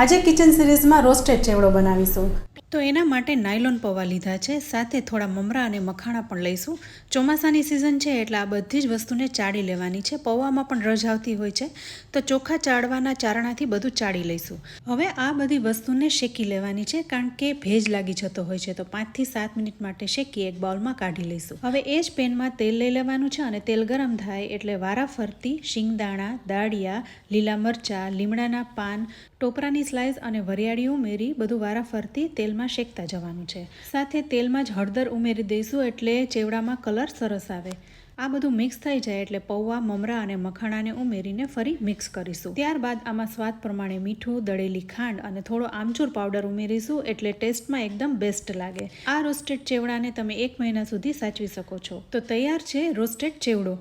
આજે કિચન સિરીઝમાં રોસ્ટેડ ચેવડો બનાવીશું. તો એના માટે નાયલોન પૌવા લીધા છે, સાથે થોડા મમરા અને મખાણા પણ લઈશું. ચોમાસાની સિઝન છે એટલે આ બધી જ વસ્તુને ચાળી લેવાની છે. પૌવામાં પણ રજ આવતી હોય છે, તો ચોખા ચાળવાના ચારણાથી બધું ચાળી લઈશું. હવે આ બધી વસ્તુને શેકી લેવાની છે, કારણ કે ભેજ લાગી જતો હોય છે. તો 5 થી 7 મિનિટ માટે શેકી એક બાઉલમાં કાઢી લઈશું. હવે એ જ પેનમાં તેલ લઈ લેવાનું છે અને તેલ ગરમ થાય એટલે વારાફરતી શિંગદાણા, દાળિયા, લીલા મરચાં, લીમડાના પાન, ટોપરાની સ્લાઇસ અને વરિયાળી ઉમેરી બધું વારાફરતી તેલમાં શેકતા જવાનું છે. સાથે તેલમાં જ હળદર ઉમેરી દઈશું એટલે ચેવડામાં કલર સરસ આવે. આ બધું મિક્સ થઈ જાય એટલે પૌવા, મમરા અને મખાણાને ઉમેરીને ફરી મિક્સ કરીશું. ત્યારબાદ આમાં સ્વાદ પ્રમાણે મીઠું, દળેલી ખાંડ અને થોડો આમચૂર પાવડર ઉમેરીશું એટલે ટેસ્ટમાં એકદમ બેસ્ટ લાગે. આ રોસ્ટેડ ચેવડાને તમે 1 મહિના સુધી સાચવી શકો છો. તો તૈયાર છે રોસ્ટેડ ચેવડો.